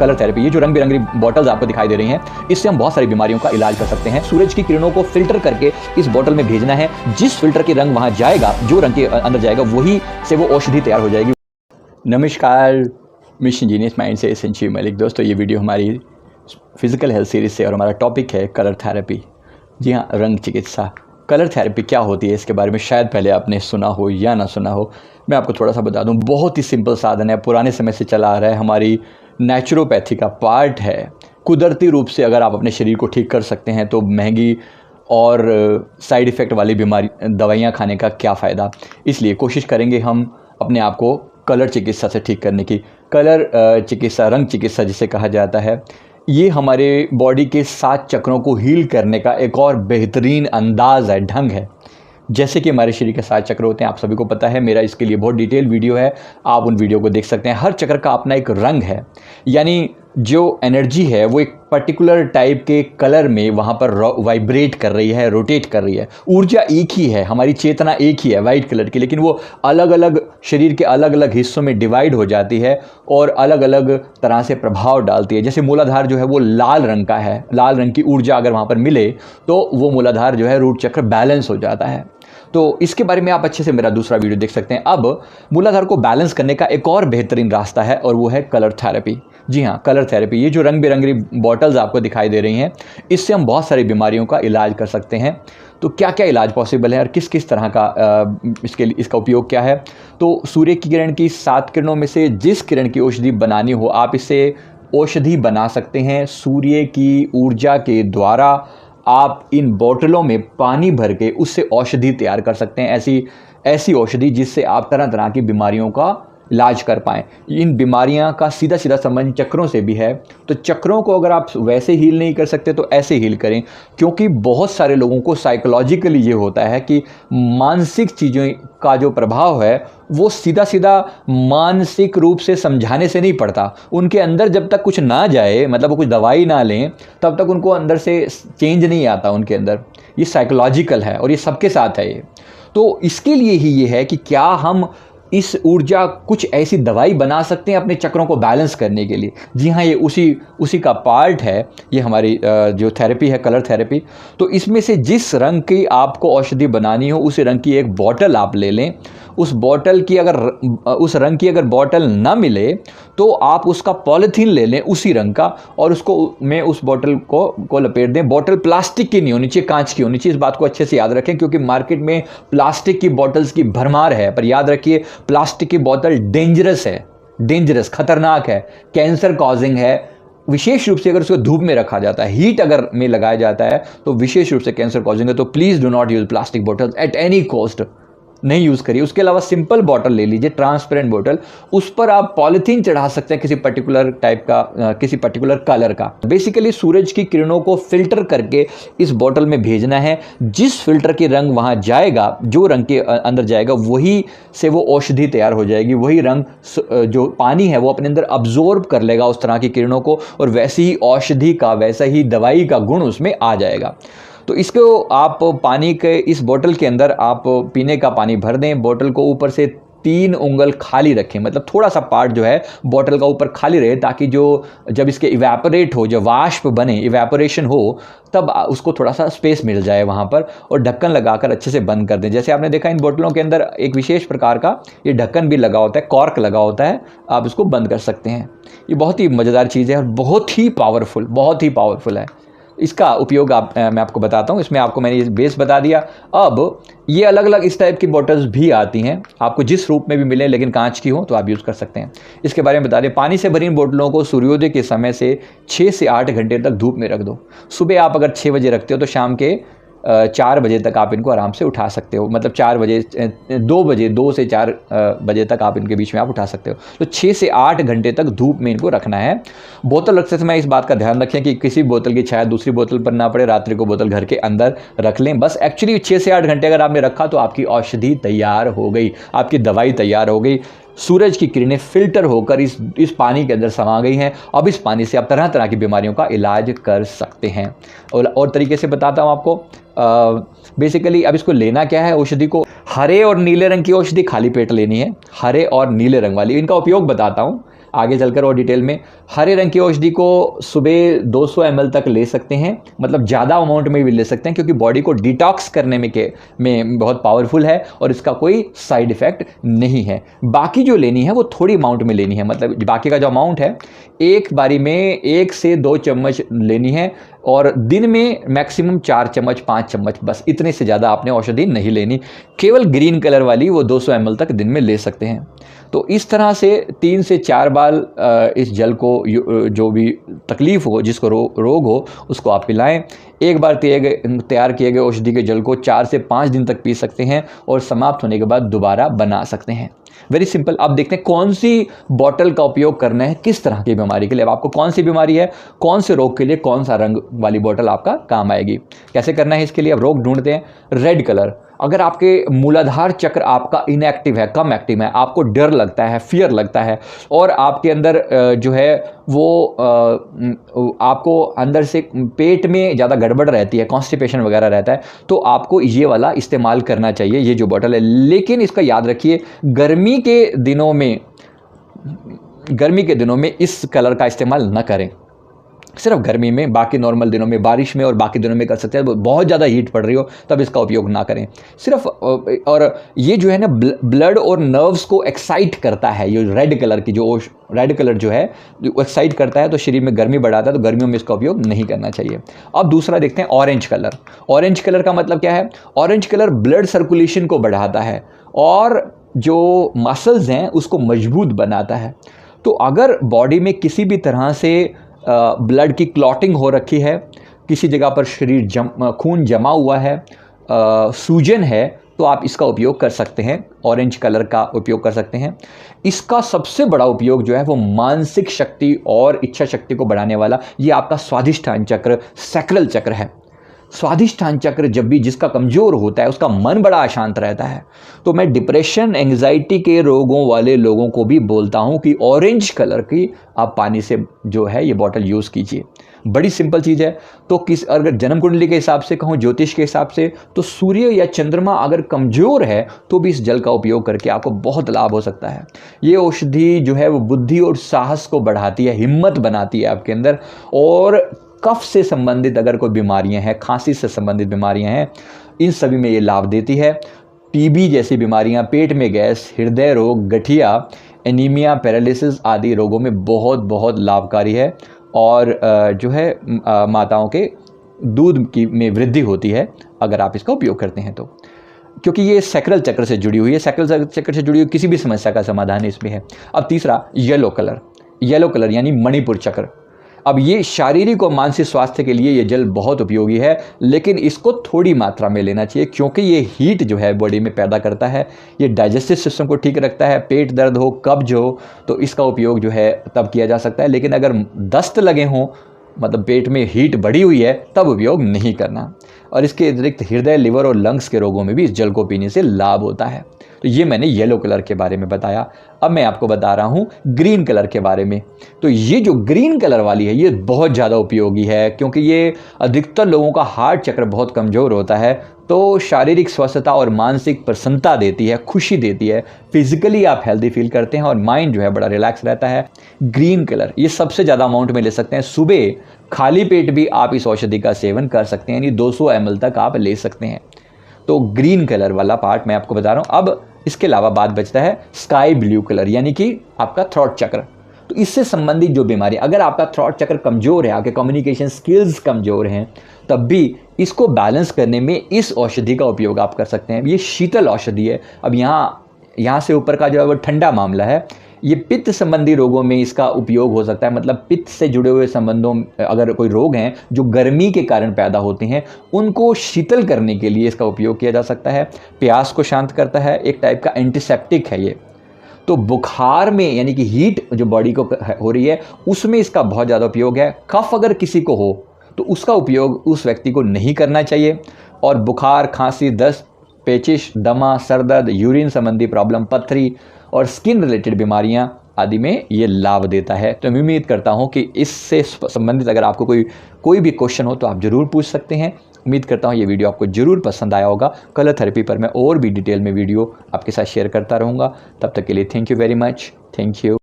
Colour therapy. ये जो रंग बिरंगी बॉटल्स आपको दिखाई दे रही हैं, इससे हम बहुत सारी बीमारियों का इलाज कर सकते हैं। सूरज की किरणों को फिल्टर करके इस बॉटल में भेजना है। जिस फिल्टर के रंग वहां जाएगा, जो रंग के अंदर जाएगा, वही से वो औषधि तैयार हो जाएगी। नमस्कार, मिशन जीनियस माइंड से संजीव मलिक। दोस्तों, ये वीडियो हमारी फिजिकल हेल्थ सीरीज से और हमारा टॉपिक है कलर थेरेपी। जी हाँ, रंग चिकित्सा। कलर थेरेपी क्या होती है, इसके बारे में शायद पहले आपने सुना हो या ना सुना हो। मैं आपको थोड़ा सा बता दूं। बहुत ही सिंपल साधन है, पुराने समय से चला आ रहा है, हमारी नेचुरोपैथी का पार्ट है। कुदरती रूप से अगर आप अपने शरीर को ठीक कर सकते हैं तो महंगी और साइड इफ़ेक्ट वाली बीमारी दवाइयाँ खाने का क्या फ़ायदा। इसलिए कोशिश करेंगे हम अपने आप को कलर चिकित्सा से ठीक करने की। कलर चिकित्सा, रंग चिकित्सा जिसे कहा जाता है, ये हमारे बॉडी के 7 चक्रों को हील करने का एक और बेहतरीन अंदाज़ है, ढंग है। जैसे कि हमारे शरीर के 7 चक्र होते हैं, आप सभी को पता है। मेरा इसके लिए बहुत डिटेल वीडियो है, आप उन वीडियो को देख सकते हैं। हर चक्र का अपना एक रंग है, यानी जो एनर्जी है वो एक पर्टिकुलर टाइप के कलर में वहाँ पर वाइब्रेट कर रही है, रोटेट कर रही है। ऊर्जा एक ही है, हमारी चेतना एक ही है, वाइट कलर की, लेकिन वो अलग अलग शरीर के अलग अलग हिस्सों में डिवाइड हो जाती है और अलग अलग तरह से प्रभाव डालती है। जैसे मूलाधार जो है वो लाल रंग का है, लाल रंग की ऊर्जा अगर वहाँ पर मिले तो वो मूलाधार जो है, रूट चक्र, बैलेंस हो जाता है। तो इसके बारे में आप अच्छे से मेरा दूसरा वीडियो देख सकते हैं। अब मूलाधार को बैलेंस करने का एक और बेहतरीन रास्ता है और वो है कलर थेरेपी। जी हाँ, कलर थेरेपी। ये जो रंग बिरंगी बॉटल्स आपको दिखाई दे रही हैं, इससे हम बहुत सारी बीमारियों का इलाज कर सकते हैं। तो क्या क्या इलाज पॉसिबल है और किस किस तरह का इसका उपयोग क्या है। तो सूर्य की किरण की 7 किरणों में से जिस किरण की औषधि बनानी हो, आप इससे औषधि बना सकते हैं। सूर्य की ऊर्जा के द्वारा आप इन बोतलों में पानी भर के उससे औषधि तैयार कर सकते हैं। ऐसी औषधि जिससे आप तरह तरह की बीमारियों का इलाज कर पाएँ। इन बीमारियां का सीधा सीधा संबंध चक्रों से भी है। तो चक्रों को अगर आप वैसे हील नहीं कर सकते तो ऐसे हील करें, क्योंकि बहुत सारे लोगों को साइकोलॉजिकली ये होता है कि मानसिक चीज़ों का जो प्रभाव है वो सीधा सीधा मानसिक रूप से समझाने से नहीं पड़ता। उनके अंदर जब तक कुछ ना जाए, मतलब वो कुछ दवाई ना लें, तब तक उनको अंदर से चेंज नहीं आता उनके अंदर। ये साइकोलॉजिकल है और ये सबके साथ है ये। तो इसके लिए ही ये है कि क्या हम इस ऊर्जा कुछ ऐसी दवाई बना सकते हैं अपने चक्रों को बैलेंस करने के लिए। जी हाँ, ये उसी का पार्ट है ये हमारी जो थेरेपी है, कलर थेरेपी। तो इसमें से जिस रंग की आपको औषधि बनानी हो, उस रंग की एक बॉटल आप ले लें। उस रंग की अगर बॉटल ना मिले तो आप उसका पॉलीथीन ले लें उसी रंग का, और उस बॉटल को लपेट दें। बॉटल प्लास्टिक की नहीं होनी चाहिए, कांच की होनी चाहिए। इस बात को अच्छे से याद रखें, क्योंकि मार्केट में प्लास्टिक की बॉटल्स की भरमार है। पर याद रखिए, प्लास्टिक की बोतल डेंजरस है, खतरनाक है, कैंसर कॉजिंग है। विशेष रूप से अगर उसको धूप में रखा जाता है, हीट अगर में लगाया जाता है, तो विशेष रूप से कैंसर कॉजिंग है। तो please do not use plastic bottles at any cost, नहीं यूज़ करिए। उसके अलावा सिंपल बॉटल ले लीजिए, ट्रांसपेरेंट बॉटल। उस पर आप पॉलीथीन चढ़ा सकते हैं किसी पर्टिकुलर टाइप का, किसी पर्टिकुलर कलर का। बेसिकली सूरज की किरणों को फिल्टर करके इस बॉटल में भेजना है। जिस फिल्टर के रंग वहाँ जाएगा, जो रंग के अंदर जाएगा, वही से वो औषधि तैयार हो जाएगी। वही रंग जो पानी है वो अपने अंदर अब्जॉर्ब कर लेगा उस तरह की किरणों को, और वैसी ही औषधि का, वैसा ही दवाई का गुण उसमें आ जाएगा। तो इसको आप पानी के इस बोतल के अंदर आप पीने का पानी भर दें। बोतल को ऊपर से 3 उंगल खाली रखें, मतलब थोड़ा सा पार्ट जो है बोतल का ऊपर खाली रहे, ताकि जब इसके इवेपोरेट हो, जब वाष्प बने, इवेपोरेशन हो, तब उसको थोड़ा सा स्पेस मिल जाए वहाँ पर, और ढक्कन लगाकर अच्छे से बंद कर दें। जैसे आपने देखा इन बोतलों के अंदर एक विशेष प्रकार का ये ढक्कन भी लगा होता है, कॉर्क लगा होता है, आप इसको बंद कर सकते हैं। ये बहुत ही मज़ेदार चीज़ है और बहुत ही पावरफुल है। इसका उपयोग मैं आपको बताता हूँ। इसमें आपको मैंने ये बेस बता दिया। अब ये अलग अलग इस टाइप की बॉटल्स भी आती हैं, आपको जिस रूप में भी मिले, लेकिन कांच की हो तो आप यूज़ कर सकते हैं। इसके बारे में बता दें, पानी से भरी इन बोतलों को सूर्योदय के समय से 6 से 8 घंटे तक धूप में रख दो। सुबह आप अगर 6 बजे रखते हो तो शाम के 4 बजे तक आप इनको आराम से उठा सकते हो। मतलब 2 से 4 बजे तक आप इनके बीच में आप उठा सकते हो। तो 6 से 8 घंटे तक धूप में इनको रखना है। बोतल रखते समय इस बात का ध्यान रखें कि किसी बोतल की छाया दूसरी बोतल पर ना पड़े। रात्रि को बोतल घर के अंदर रख लें। बस एक्चुअली 6 से 8 घंटे अगर आपने रखा तो आपकी औषधि तैयार हो गई, आपकी दवाई तैयार हो गई। सूरज की किरणें फिल्टर होकर इस पानी के अंदर समा गई हैं। अब इस पानी से आप तरह तरह की बीमारियों का इलाज कर सकते हैं। और तरीके से बताता हूँ आपको। बेसिकली अब इसको लेना क्या है, औषधि को हरे और नीले रंग की औषधि खाली पेट लेनी है, हरे और नीले रंग वाली। इनका उपयोग बताता हूँ। आगे चलकर और डिटेल में। हरे रंग की औषधि को सुबह 200 ml तक ले सकते हैं, मतलब ज़्यादा अमाउंट में भी ले सकते हैं क्योंकि बॉडी को डिटॉक्स करने में बहुत पावरफुल है और इसका कोई साइड इफेक्ट नहीं है। बाकी जो लेनी है वो थोड़ी अमाउंट में लेनी है, मतलब बाकी का जो अमाउंट है एक बारी में 1 से 2 चम्मच लेनी है और दिन में मैक्सिमम 4 चम्मच 5 चम्मच, बस इतने से ज़्यादा आपने औषधि नहीं लेनी। केवल ग्रीन कलर वाली वो 200 ml तक दिन में ले सकते हैं। तो इस तरह से 3 से 4 बार इस जल को जो भी तकलीफ़ हो, जिसको रोग हो, उसको आप पिलाएं। एक बार तैयार किए गए औषधि के जल को 4 से 5 दिन तक पी सकते हैं और समाप्त होने के बाद दोबारा बना सकते हैं। Very simple. अब देखते हैं कौन सी बॉटल का उपयोग करना है, किस तरह की बीमारी के लिए। अब आपको कौन सी बीमारी है, कौन से रोग के लिए कौन सा रंग वाली बॉटल आपका काम आएगी। कैसे करना है इसके लिए, अब रोग ढूंढते हैं। रेड कलर, अगर आपके मूलाधार चक्र आपका इनएक्टिव है, कम एक्टिव है, आपको डर लगता है, फियर लगता है और आपके अंदर जो है वो आपको अंदर से पेट में ज़्यादा गड़बड़ रहती है, कॉन्स्टिपेशन वगैरह रहता है, तो आपको ये वाला इस्तेमाल करना चाहिए, ये जो बॉटल है। लेकिन इसका याद रखिए, गर्मी के दिनों में इस कलर का इस्तेमाल न करें, सिर्फ गर्मी में। बाकी नॉर्मल दिनों में, बारिश में और बाकी दिनों में कर सकते हैं। बहुत ज़्यादा हीट पड़ रही हो तब इसका उपयोग ना करें सिर्फ। और ये जो है ना ब्लड और नर्व्स को एक्साइट करता है, ये रेड कलर जो है एक्साइट करता है, तो शरीर में गर्मी बढ़ाता है, तो गर्मियों में इसका उपयोग नहीं करना चाहिए। अब दूसरा देखते हैं ऑरेंज कलर। ऑरेंज कलर का मतलब क्या है? ऑरेंज कलर ब्लड सर्कुलेशन को बढ़ाता है और जो मसल्स हैं उसको मजबूत बनाता है। तो अगर बॉडी में किसी भी तरह से ब्लड की क्लॉटिंग हो रखी है, किसी जगह पर खून जमा हुआ है, सूजन है, तो आप इसका उपयोग कर सकते हैं, ऑरेंज कलर का उपयोग कर सकते हैं। इसका सबसे बड़ा उपयोग जो है वो मानसिक शक्ति और इच्छा शक्ति को बढ़ाने वाला, ये आपका स्वादिष्ठान चक्र, सैक्रल चक्र है। स्वादिष्ठान चक्र जब भी जिसका कमज़ोर होता है उसका मन बड़ा अशांत रहता है। तो मैं डिप्रेशन, एंग्जाइटी के रोगों वाले लोगों को भी बोलता हूं कि ऑरेंज कलर की आप पानी से जो है ये बॉटल यूज़ कीजिए। बड़ी सिंपल चीज़ है। तो अगर जन्म कुंडली के हिसाब से कहूँ, ज्योतिष के हिसाब से, तो सूर्य या चंद्रमा अगर कमज़ोर है तो भी इस जल का उपयोग करके आपको बहुत लाभ हो सकता है। ये औषधि जो है वो बुद्धि और साहस को बढ़ाती है, हिम्मत बनाती है आपके अंदर। और कफ से संबंधित अगर कोई बीमारियां हैं, खांसी से संबंधित बीमारियां हैं, इन सभी में ये लाभ देती है। टीबी जैसी बीमारियां, पेट में गैस, हृदय रोग, गठिया, एनीमिया, पैरालिसिस आदि रोगों में बहुत बहुत लाभकारी है। और जो है माताओं के दूध में वृद्धि होती है अगर आप इसका उपयोग करते हैं तो, क्योंकि ये सैक्रल चक्र से जुड़ी हुई है। सैक्रल चक्र से जुड़ी हुई किसी भी समस्या का समाधान इसमें है। अब तीसरा येलो कलर यानी मणिपुर चक्र। अब ये शारीरिक और मानसिक स्वास्थ्य के लिए ये जल बहुत उपयोगी है, लेकिन इसको थोड़ी मात्रा में लेना चाहिए क्योंकि ये हीट जो है बॉडी में पैदा करता है। ये डाइजेस्टिव सिस्टम को ठीक रखता है। पेट दर्द हो, कब्ज हो, तो इसका उपयोग जो है तब किया जा सकता है। लेकिन अगर दस्त लगे हों, मतलब पेट में हीट बढ़ी हुई है, तब उपयोग नहीं करना। और इसके अतिरिक्त हृदय, लिवर और लंग्स के रोगों में भी इस जल को पीने से लाभ होता है। तो ये मैंने येलो कलर के बारे में बताया। अब मैं आपको बता रहा हूँ ग्रीन कलर के बारे में। तो ये जो ग्रीन कलर वाली है ये बहुत ज़्यादा उपयोगी है क्योंकि ये अधिकतर लोगों का हार्ट चक्र बहुत कमज़ोर होता है, तो शारीरिक स्वस्थता और मानसिक प्रसन्नता देती है, खुशी देती है। फिजिकली आप हेल्दी फील करते हैं और माइंड जो है बड़ा रिलैक्स रहता है। ग्रीन कलर ये सबसे ज़्यादा अमाउंट में ले सकते हैं। सुबह खाली पेट भी आप इस औषधि का सेवन कर सकते हैं, यानी 200 ml तक आप ले सकते हैं। तो ग्रीन कलर वाला पार्ट मैं आपको बता रहा हूँ। अब इसके अलावा बात बचता है स्काई ब्लू कलर, यानी कि आपका थ्रोट चक्र। तो इससे संबंधित जो बीमारी, अगर आपका थ्रोट चक्र कमज़ोर है, आपके कम्युनिकेशन स्किल्स कमज़ोर हैं, तब भी इसको बैलेंस करने में इस औषधि का उपयोग आप कर सकते हैं। ये शीतल औषधि है। अब यहाँ से ऊपर का जो है वो ठंडा मामला है। ये पित्त संबंधी रोगों में इसका उपयोग हो सकता है, मतलब पित्त से जुड़े हुए संबंधों, अगर कोई रोग हैं जो गर्मी के कारण पैदा होते हैं, उनको शीतल करने के लिए इसका उपयोग किया जा सकता है। प्यास को शांत करता है, एक टाइप का एंटीसेप्टिक है ये। तो बुखार में, यानी कि हीट जो बॉडी को हो रही है, उसमें इसका बहुत ज़्यादा उपयोग है। कफ अगर किसी को हो तो उसका उपयोग उस व्यक्ति को नहीं करना चाहिए। और बुखार, खांसी, दस्त, पेचिश, दमा, सर दर्द, यूरिन संबंधी प्रॉब्लम, पथरी और स्किन रिलेटेड बीमारियां आदि में ये लाभ देता है। तो मैं उम्मीद करता हूं कि इससे संबंधित अगर आपको कोई भी क्वेश्चन हो तो आप ज़रूर पूछ सकते हैं। उम्मीद करता हूं ये वीडियो आपको ज़रूर पसंद आया होगा। कलर थेरेपी पर मैं और भी डिटेल में वीडियो आपके साथ शेयर करता रहूँगा। तब तक के लिए thank you very much. Thank you.